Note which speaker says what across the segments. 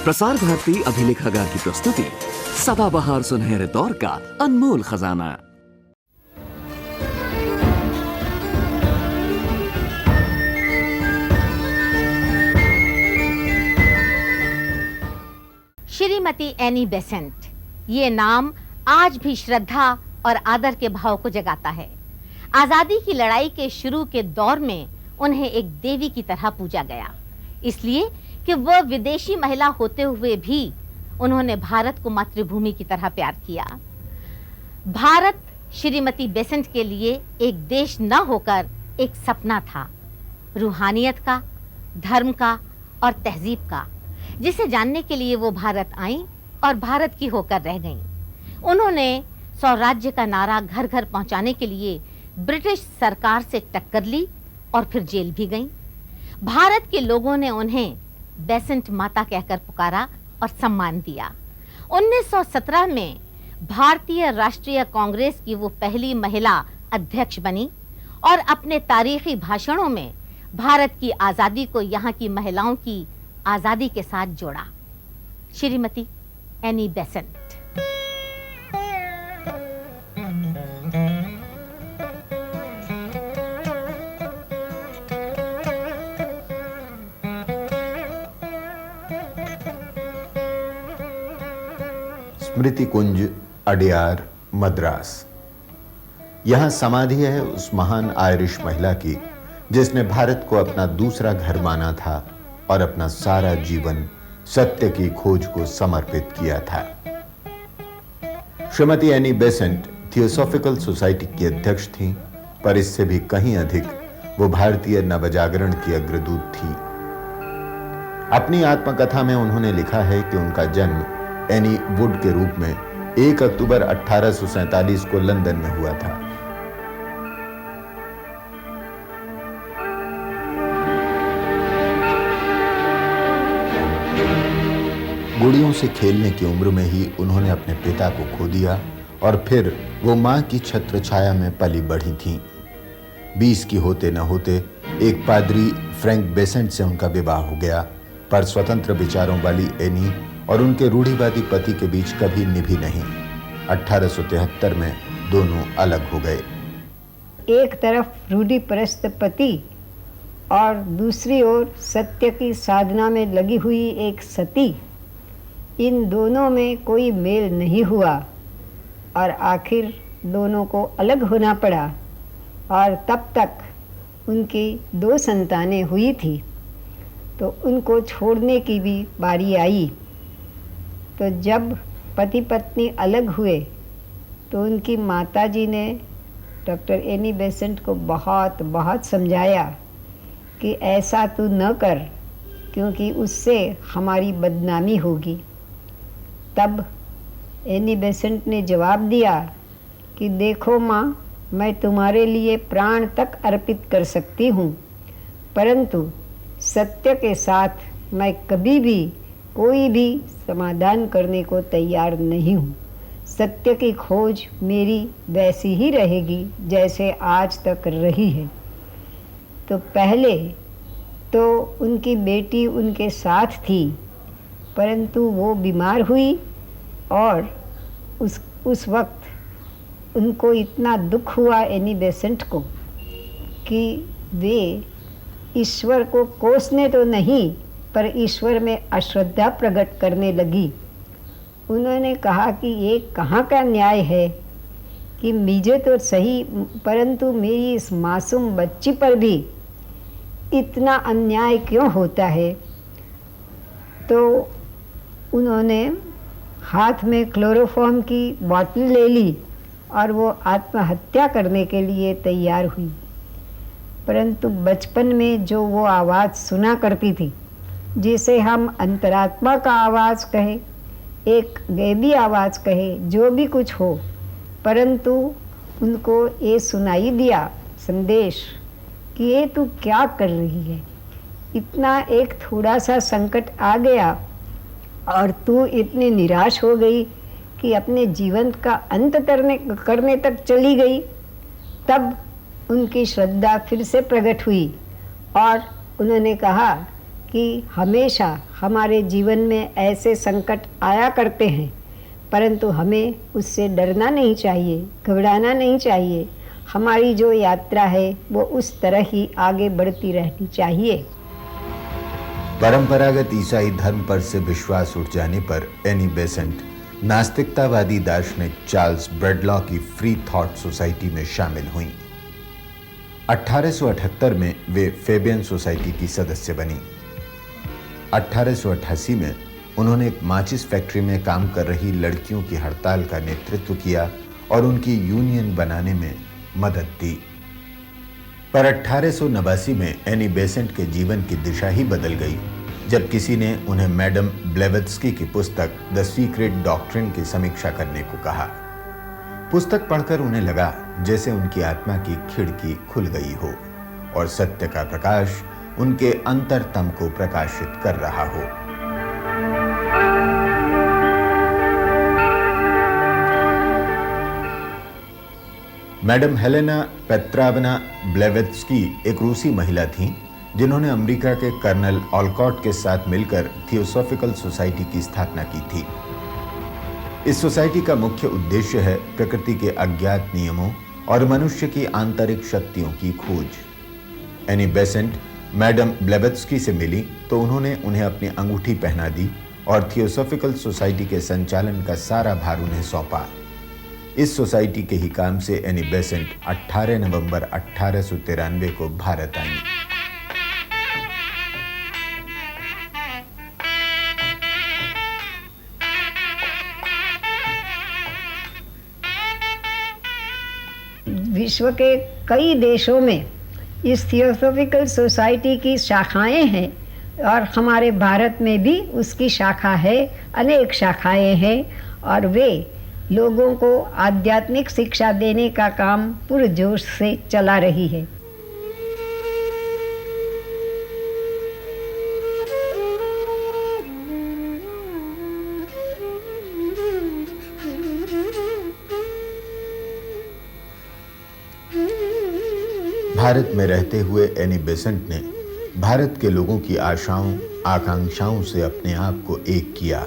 Speaker 1: प्रसार भारती अभिलेखागार की प्रस्तुति सदाबहार सुनहरे दौर का अनमोल खजाना।
Speaker 2: श्रीमती एनी बेसेंट, ये नाम आज भी श्रद्धा और आदर के भाव को जगाता है। आजादी की लड़ाई के शुरू के दौर में उन्हें एक देवी की तरह पूजा गया, इसलिए कि वह विदेशी महिला होते हुए भी उन्होंने भारत को मातृभूमि की तरह प्यार किया। भारत श्रीमती बेसेंट के लिए एक देश न होकर एक सपना था, रूहानियत का, धर्म का और तहजीब का, जिसे जानने के लिए वो भारत आईं और भारत की होकर रह गईं। उन्होंने स्वराज्य का नारा घर घर पहुंचाने के लिए ब्रिटिश सरकार से टक्कर ली और फिर जेल भी गईं। भारत के लोगों ने उन्हें बेसेंट माता कहकर पुकारा और सम्मान दिया। 1917 में भारतीय राष्ट्रीय कांग्रेस की वो पहली महिला अध्यक्ष बनी और अपने तारीखी भाषणों में भारत की आज़ादी को यहाँ की महिलाओं की आज़ादी के साथ जोड़ा। श्रीमती एनी बेसेंट।
Speaker 3: स्मृति कुंज, अडयार, मद्रास। यहां समाधि है उस महान आयरिश महिला की जिसने भारत को अपना दूसरा घर माना था और अपना सारा जीवन सत्य की खोज को समर्पित किया था। Shrimati Annie Besant theosophical society की अध्यक्ष थीं, पर इससे भी कहीं अधिक वो भारतीय नवजागरण की अग्रदूत थी। अपनी आत्मकथा में उन्होंने लिखा है कि उनका जन्म एनी वुड के रूप में 1 अक्टूबर 1847 को लंदन में हुआ था। गुड़ियों से खेलने की उम्र में ही उन्होंने अपने पिता को खो दिया और फिर वो मां की छत्र छाया में पली बढ़ी थीं। 20 की होते न होते एक पादरी फ्रैंक बेसेंट से उनका विवाह हो गया, पर स्वतंत्र विचारों वाली एनी और उनके रूढ़िवादी पति के बीच कभी निभी नहीं। 1873 में दोनों अलग हो गए।
Speaker 4: एक तरफ रूढ़िपरस्त पति और दूसरी ओर सत्य की साधना में लगी हुई एक सती, इन दोनों में कोई मेल नहीं हुआ और आखिर दोनों को अलग होना पड़ा। और तब तक उनकी 2 संतानें हुई थी, तो उनको छोड़ने की भी बारी आई। तो जब पति पत्नी अलग हुए तो उनकी माताजी ने डॉक्टर एनी बेसेंट को बहुत बहुत समझाया कि ऐसा तू न कर, क्योंकि उससे हमारी बदनामी होगी। तब एनी बेसेंट ने जवाब दिया कि देखो माँ, मैं तुम्हारे लिए प्राण तक अर्पित कर सकती हूँ, परंतु सत्य के साथ मैं कभी भी कोई भी समाधान करने को तैयार नहीं हूँ। सत्य की खोज मेरी वैसी ही रहेगी जैसे आज तक रही है। तो पहले तो उनकी बेटी उनके साथ थी, परंतु वो बीमार हुई और उस वक्त उनको इतना दुख हुआ एनी बेसेंट को कि वे ईश्वर को कोसने तो नहीं, पर ईश्वर में अश्रद्धा प्रकट करने लगी। उन्होंने कहा कि ये कहाँ का न्याय है कि मुझे तो सही, परंतु मेरी इस मासूम बच्ची पर भी इतना अन्याय क्यों होता है। तो उन्होंने हाथ में क्लोरोफॉर्म की बोतल ले ली और वो आत्महत्या करने के लिए तैयार हुई। परंतु बचपन में जो वो आवाज़ सुना करती थी, जिसे हम अंतरात्मा का आवाज़ कहे, एक गैबी आवाज़ कहे, जो भी कुछ हो, परंतु उनको ये सुनाई दिया संदेश कि ये तू क्या कर रही है, इतना एक थोड़ा सा संकट आ गया और तू इतनी निराश हो गई कि अपने जीवन का अंत करने तक चली गई। तब उनकी श्रद्धा फिर से प्रकट हुई और उन्होंने कहा कि हमेशा हमारे जीवन में ऐसे संकट आया करते हैं, परंतु हमें उससे डरना नहीं चाहिए, घबराना नहीं चाहिए। हमारी जो यात्रा है वो उस तरह ही आगे बढ़ती रहनी चाहिए।
Speaker 3: परंपरागत ईसाई धर्म पर से विश्वास उठ जाने पर एनी बेसेंट नास्तिकतावादी दार्शनिक चार्ल्स ब्रैडलॉ की फ्री थॉट सोसाइटी में शामिल हुईं। 1878 में वे फेबियन सोसाइटी की सदस्य बनी। 1888 में उन्होंने एक माचिस फैक्ट्री में काम कर रही लड़कियों की हड़ताल का नेतृत्व किया और उनकी यूनियन बनाने में मदद दी। पर 1889 में एनी बेसेंट के जीवन की दिशा ही बदल गई जब किसी ने उन्हें मैडम ब्लेवेत्स्की की पुस्तक द सीक्रेट डॉक्ट्रिन की समीक्षा करने को कहा। पुस्तक पढ़कर उन्हें लगा जैसे उनकी आत्मा की खिड़की खुल गई हो और सत्य का प्रकाश उनके अंतरतम को प्रकाशित कर रहा हो। मैडम हेलेना पेट्रावना ब्लेवेत्स्की एक रूसी महिला थीं जिन्होंने अमेरिका के कर्नल ऑलकॉट के साथ मिलकर थियोसॉफिकल सोसाइटी की स्थापना की थी। इस सोसाइटी का मुख्य उद्देश्य है प्रकृति के अज्ञात नियमों और मनुष्य की आंतरिक शक्तियों की खोज। एनी बेसेंट मैडम ब्लेवेत्स्की से मिली तो उन्होंने उन्हें अपनी अंगूठी पहना दी और थियोसॉफिकल सोसाइटी के संचालन का सारा भार उन्हें सौंपा। इस सोसाइटी के ही काम से एनी बेसेंट 18 नवंबर 1893 को भारत आई।
Speaker 4: विश्व के कई देशों में इस थियोसॉफिकल सोसाइटी की शाखाएं हैं और हमारे भारत में भी उसकी शाखा है, अनेक शाखाएं हैं और वे लोगों को आध्यात्मिक शिक्षा देने का काम पुरजोश से चला रही है।
Speaker 3: भारत में रहते हुए एनी बेसेंट ने भारत के लोगों की आशाओं आकांक्षाओं से अपने आप को एक किया।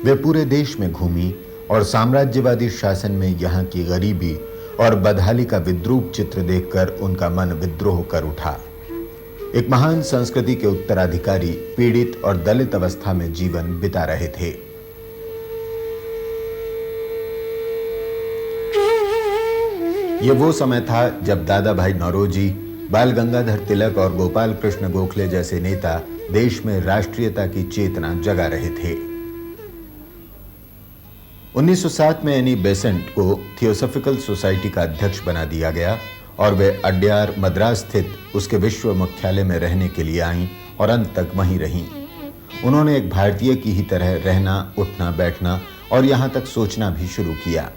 Speaker 3: वे पूरे देश में घूमी और साम्राज्यवादी शासन में यहाँ की गरीबी और बदहाली का विद्रूप चित्र देखकर उनका मन विद्रोह कर उठा। एक महान संस्कृति के उत्तराधिकारी पीड़ित और दलित अवस्था में जीवन बिता रहे थे। यह वो समय था जब दादा भाई नौरोजी, बाल गंगाधर तिलक और गोपाल कृष्ण गोखले जैसे नेता देश में राष्ट्रीयता की चेतना जगा रहे थे। 1907 में एनी बेसेंट को थियोसॉफिकल सोसाइटी का अध्यक्ष बना दिया गया और वे अड्यार मद्रास स्थित उसके विश्व मुख्यालय में रहने के लिए आईं और अंत तक वहीं रहीं। उन्होंने एक भारतीय की ही तरह रहना, उठना, बैठना और यहां तक सोचना भी शुरू किया।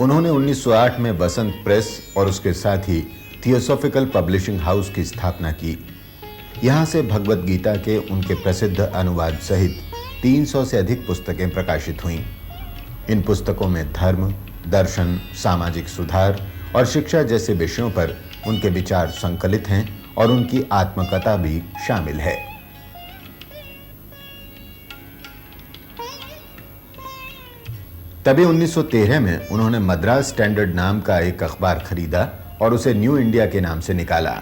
Speaker 3: उन्होंने 1908 में वसंत प्रेस और उसके साथ ही थियोसॉफिकल पब्लिशिंग हाउस की स्थापना की। यहां से भगवत गीता के उनके प्रसिद्ध अनुवाद सहित 300 से अधिक पुस्तकें प्रकाशित हुईं। इन पुस्तकों में धर्म, दर्शन, सामाजिक सुधार और शिक्षा जैसे विषयों पर उनके विचार संकलित हैं और उनकी आत्मकथा भी शामिल है। तभी 1913 में उन्होंने मद्रास स्टैंडर्ड नाम का एक अखबार खरीदा और उसे न्यू इंडिया के नाम से निकाला।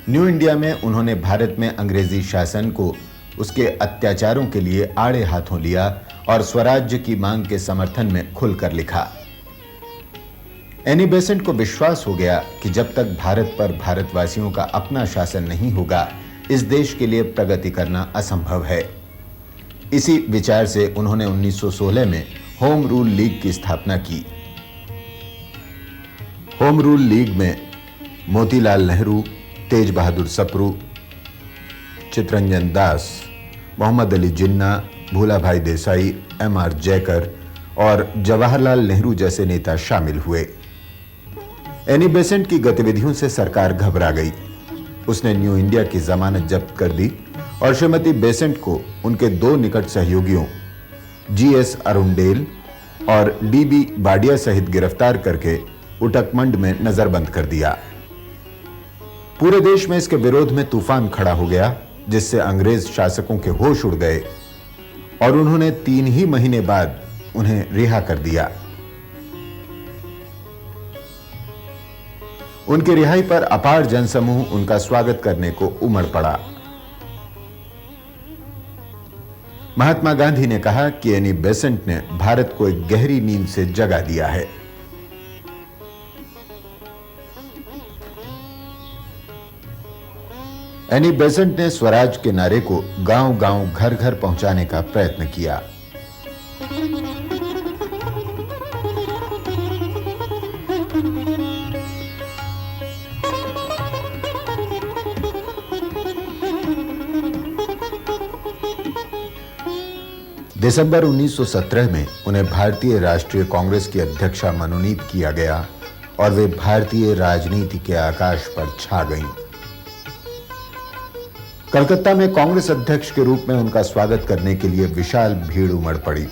Speaker 3: न्यू इंडिया में उन्होंने भारत में अंग्रेजी शासन को उसके अत्याचारों के लिए आड़े हाथों लिया और स्वराज्य की मांग के समर्थन में खुलकर लिखा। एनी बेसेंट को विश्वास हो गया कि जब तक भारत पर भारतवासियों का अपना शासन नहीं होगा, इस देश के लिए प्रगति करना असंभव है। इसी विचार से उन्होंने 1916 में होम रूल लीग की स्थापना की। होम रूल लीग में मोतीलाल नेहरू, तेज बहादुर सप्रू, चित्तरंजन दास, मोहम्मद अली जिन्ना, भूला भाई देसाई, M.R. जयकर और जवाहरलाल नेहरू जैसे नेता शामिल हुए। एनी बेसेंट की गतिविधियों से सरकार घबरा गई। उसने न्यू इंडिया की जमानत जब्त कर दी और श्रीमती बेसेंट को उनके 2 निकट सहयोगियों जीएस अरुणडेल और डीबी बाडिया सहित गिरफ्तार करके उटकमंड में नजरबंद कर दिया। पूरे देश में इसके विरोध में तूफान खड़ा हो गया, जिससे अंग्रेज शासकों के होश उड़ गए और उन्होंने 3 ही महीने बाद उन्हें रिहा कर दिया। उनकी रिहाई पर अपार जनसमूह उनका स्वागत करने को उमड़ पड़ा। महात्मा गांधी ने कहा कि एनी बेसेंट ने भारत को एक गहरी नींद से जगा दिया है। एनी बेसेंट ने स्वराज के नारे को गांव-गांव, घर-घर पहुंचाने का प्रयत्न किया। दिसंबर 1917 में उन्हें भारतीय राष्ट्रीय कांग्रेस की अध्यक्षा मनोनीत किया गया और वे भारतीय राजनीति के आकाश पर छा गईं। कलकत्ता में कांग्रेस अध्यक्ष के रूप में उनका स्वागत करने के लिए विशाल भीड़ उमड़ पड़ी।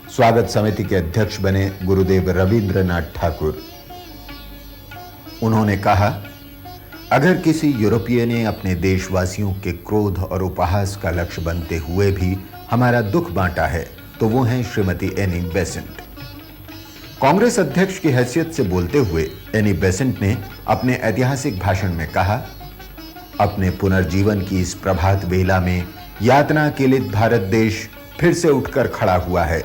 Speaker 3: स्वागत समिति के अध्यक्ष बने गुरुदेव रविंद्रनाथ ठाकुर। उन्होंने कहा, अगर किसी यूरोपीय ने अपने देशवासियों के क्रोध और उपहास का लक्ष्य बनते हुए भी हमारा दुख बांटा है तो वो हैं श्रीमती एनी बेसेंट। कांग्रेस अध्यक्ष की हैसियत से बोलते हुए एनी बेसेंट ने अपने ऐतिहासिक भाषण में कहा, अपने पुनर्जीवन की इस प्रभात वेला में यातना केलित भारत देश फिर से उठकर खड़ा हुआ है,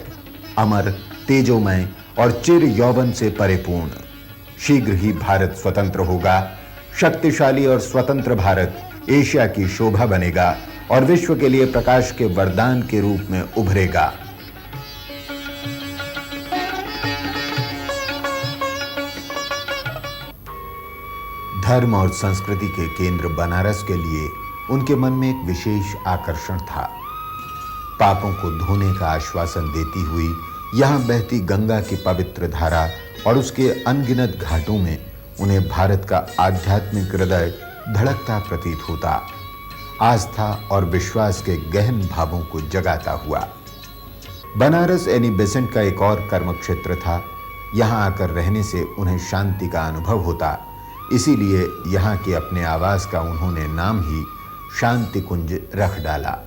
Speaker 3: अमर, तेजोमय और चिर यौवन से परिपूर्ण। शीघ्र ही भारत स्वतंत्र होगा। शक्तिशाली और स्वतंत्र भारत एशिया की शोभा बनेगा और विश्व के लिए प्रकाश के वरदान के रूप में उभरेगा। धर्म और संस्कृति के केंद्र बनारस के लिए उनके मन में एक विशेष आकर्षण था। पापों को धोने का आश्वासन देती हुई यहां बहती गंगा की पवित्र धारा और उसके अनगिनत घाटों में उन्हें भारत का आध्यात्मिक हृदय धड़कता प्रतीत होता, आस्था और विश्वास के गहन भावों को जगाता हुआ। बनारस एनी बेसेंट का एक और कर्म क्षेत्र था। यहां आकर रहने से उन्हें शांति का अनुभव होता, इसीलिए यहां के अपने आवास का उन्होंने नाम ही शांति कुंज रख डाला।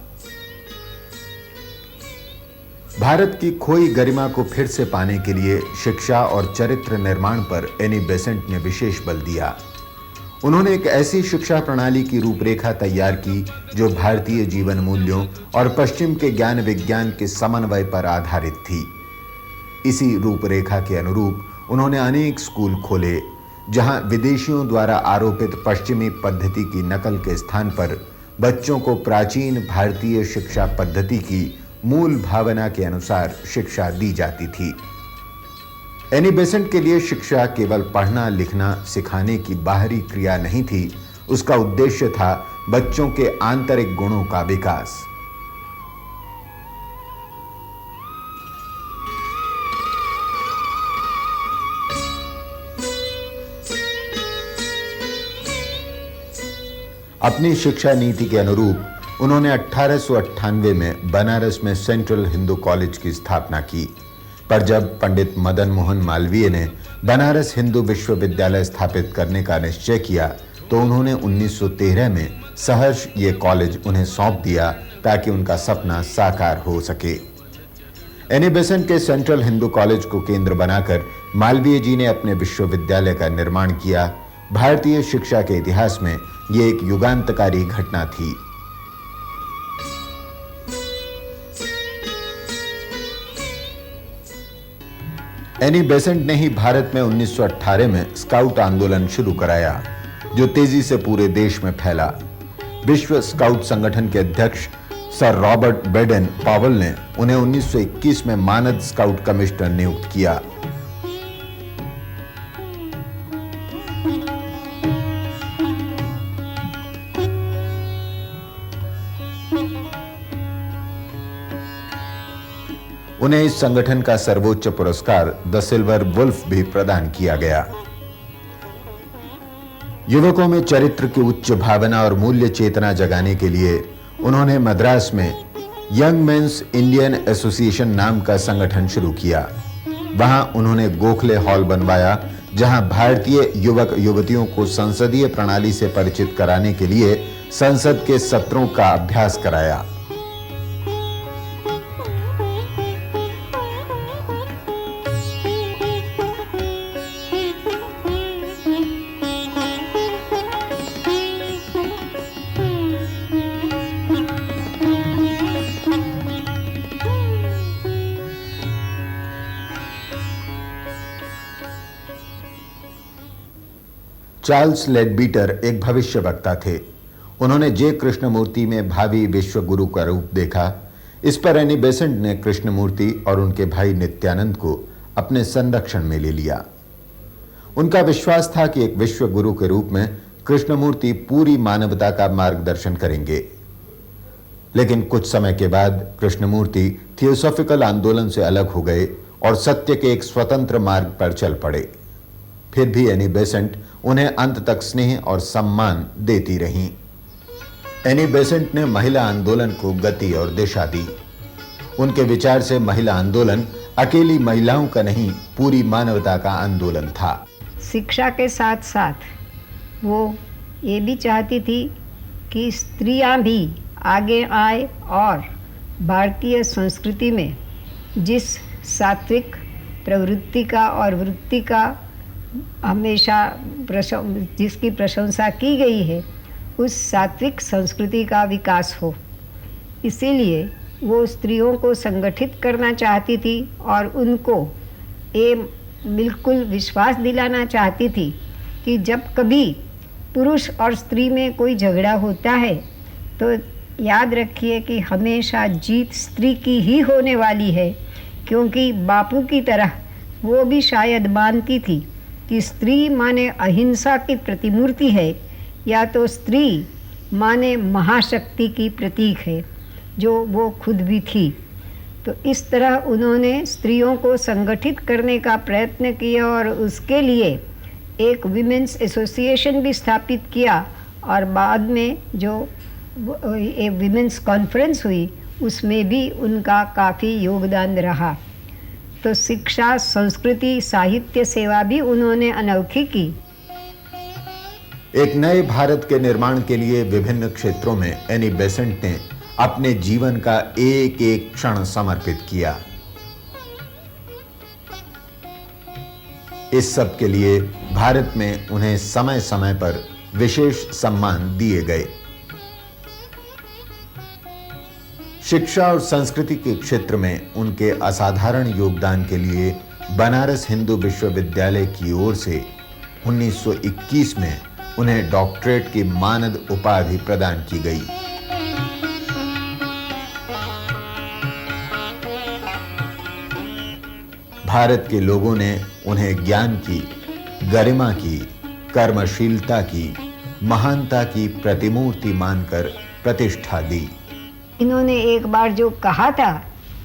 Speaker 3: भारत की खोई गरिमा को फिर से पाने के लिए शिक्षा और चरित्र निर्माण पर एनी बेसेंट ने विशेष बल दिया। उन्होंने एक ऐसी शिक्षा प्रणाली की रूपरेखा तैयार की जो भारतीय जीवन मूल्यों और पश्चिम के ज्ञान विज्ञान के समन्वय पर आधारित थी। इसी रूपरेखा के अनुरूप उन्होंने अनेक स्कूल खोले, जहां विदेशियों द्वारा आरोपित पश्चिमी पद्धति की नकल के स्थान पर बच्चों को प्राचीन भारतीय शिक्षा पद्धति की मूल भावना के अनुसार शिक्षा दी जाती थी। एनी बेसेंट के लिए शिक्षा केवल पढ़ना लिखना सिखाने की बाहरी क्रिया नहीं थी, उसका उद्देश्य था बच्चों के आंतरिक गुणों का विकास। अपनी शिक्षा नीति के अनुरूप उन्होंने 1898 में बनारस में सेंट्रल हिंदू कॉलेज की स्थापना की, पर जब पंडित मदन मोहन मालवीय ने बनारस हिंदू विश्वविद्यालय स्थापित करने का निश्चय किया तो उन्होंने 1913 में सहर्ष ये कॉलेज उन्हें सौंप दिया ताकि उनका सपना साकार हो सके। एनी बेसेंट के सेंट्रल हिंदू कॉलेज को केंद्र बनाकर मालवीय जी ने अपने विश्वविद्यालय का निर्माण किया। भारतीय शिक्षा के इतिहास में यह एक युगांतकारी घटना थी। एनी बेसेंट ने ही भारत में 1918 में स्काउट आंदोलन शुरू कराया, जो तेजी से पूरे देश में फैला। विश्व स्काउट संगठन के अध्यक्ष सर रॉबर्ट बेडन पावल ने उन्हें 1921 में मानद स्काउट कमिश्नर नियुक्त किया। उन्हें इस संगठन का सर्वोच्च पुरस्कार द सिल्वर वुल्फ भी प्रदान किया गया। युवकों में चरित्र की उच्च भावना और मूल्य चेतना जगाने के लिए उन्होंने मद्रास में यंग मेंस इंडियन एसोसिएशन नाम का संगठन शुरू किया। वहां उन्होंने गोखले हॉल बनवाया, जहां भारतीय युवक युवतियों को संसदीय प्रणाली से परिचित कराने के लिए संसद के सत्रों का अभ्यास कराया। चार्ल्स लेडबीटर एक भविष्यवक्ता थे। उन्होंने जे कृष्णमूर्ति में भावी विश्व गुरु का रूप देखा। इस पर एनी बेसेंट ने कृष्णमूर्ति और उनके भाई नित्यानंद को अपने संरक्षण में ले लिया। उनका विश्वास था कि एक विश्व गुरु के रूप में कृष्णमूर्ति पूरी मानवता का मार्गदर्शन करेंगे। लेकिन कुछ समय के बाद कृष्णमूर्ति थियोसॉफिकल आंदोलन से अलग हो गए और सत्य के एक स्वतंत्र मार्ग पर चल पड़े। फिर भी एनी बेसेंट उन्हें अंत तक स्नेह और सम्मान देती रहीं। एनी बेसेंट ने महिला आंदोलन को गति और दिशा दी। उनके विचार से महिला आंदोलन अकेली महिलाओं का नहीं, पूरी मानवता का आंदोलन था।
Speaker 4: शिक्षा के साथ साथ वो ये भी चाहती थी कि स्त्रियां भी आगे आए और भारतीय संस्कृति में जिस सात्विक प्रवृत्ति का और वृत्ति का हमेशा जिसकी प्रशंसा की गई है, उस सात्विक संस्कृति का विकास हो। इसीलिए वो स्त्रियों को संगठित करना चाहती थी और उनको ये बिल्कुल विश्वास दिलाना चाहती थी कि जब कभी पुरुष और स्त्री में कोई झगड़ा होता है तो याद रखिए कि हमेशा जीत स्त्री की ही होने वाली है, क्योंकि बापू की तरह वो भी शायद मानती थी कि स्त्री माने अहिंसा की प्रतिमूर्ति है, या तो स्त्री माने महाशक्ति की प्रतीक है, जो वो खुद भी थी। तो इस तरह उन्होंने स्त्रियों को संगठित करने का प्रयत्न किया और उसके लिए एक विमेंस एसोसिएशन भी स्थापित किया और बाद में जो एक विमेंस कॉन्फ्रेंस हुई उसमें भी उनका काफ़ी योगदान रहा। तो शिक्षा, संस्कृति, साहित्य सेवा भी उन्होंने अनोखी की।
Speaker 3: एक नए भारत के निर्माण के लिए विभिन्न क्षेत्रों में एनी बेसेंट ने अपने जीवन का एक एक क्षण समर्पित किया। इस सब के लिए भारत में उन्हें समय समय पर विशेष सम्मान दिए गए। शिक्षा और संस्कृति के क्षेत्र में उनके असाधारण योगदान के लिए बनारस हिंदू विश्वविद्यालय की ओर से 1921 में उन्हें डॉक्टरेट की मानद उपाधि प्रदान की गई। भारत के लोगों ने उन्हें ज्ञान की, गरिमा की, कर्मशीलता की, महानता की प्रतिमूर्ति मानकर प्रतिष्ठा दी।
Speaker 4: इन्होंने एक बार जो कहा था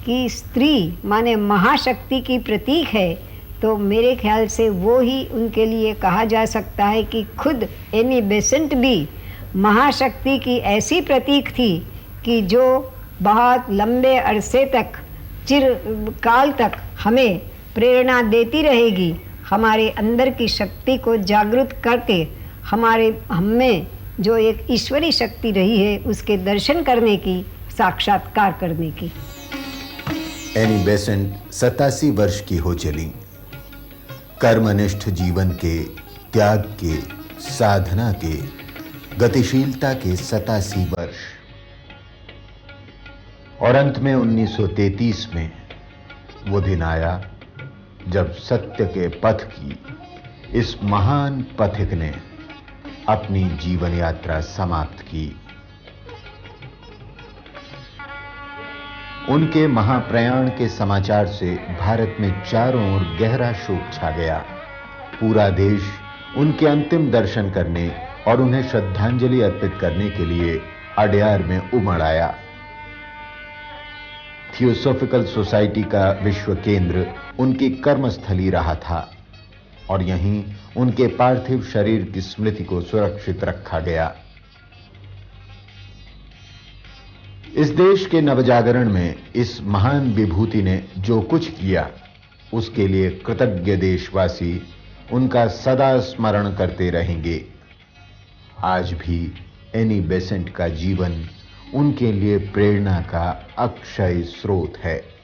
Speaker 4: कि स्त्री माने महाशक्ति की प्रतीक है, तो मेरे ख्याल से वो ही उनके लिए कहा जा सकता है कि खुद एनी बेसेंट भी महाशक्ति की ऐसी प्रतीक थी कि जो बहुत लंबे अरसे तक, चिरकाल तक हमें प्रेरणा देती रहेगी, हमारे अंदर की शक्ति को जागृत करके हमें जो एक ईश्वरी शक्ति रही है उसके दर्शन करने की, साक्षात्कार करने की।
Speaker 3: एनी बेसेंट 87 वर्ष की हो चली। कर्मनिष्ठ जीवन के, त्याग के, साधना के, गतिशीलता के 87 वर्ष। और अंत में 1933 में वो दिन आया जब सत्य के पथ की इस महान पथिक ने अपनी जीवन यात्रा समाप्त की। उनके महाप्रयाण के समाचार से भारत में चारों ओर गहरा शोक छा गया। पूरा देश उनके अंतिम दर्शन करने और उन्हें श्रद्धांजलि अर्पित करने के लिए अडयार में उमड़ आया। थियोसॉफिकल सोसाइटी का विश्व केंद्र उनकी कर्मस्थली रहा था और यहीं उनके पार्थिव शरीर की स्मृति को सुरक्षित रखा गया। इस देश के नवजागरण में इस महान विभूति ने जो कुछ किया, उसके लिए कृतज्ञ देशवासी उनका सदा स्मरण करते रहेंगे। आज भी एनी बेसेंट का जीवन उनके लिए प्रेरणा का अक्षय स्रोत है।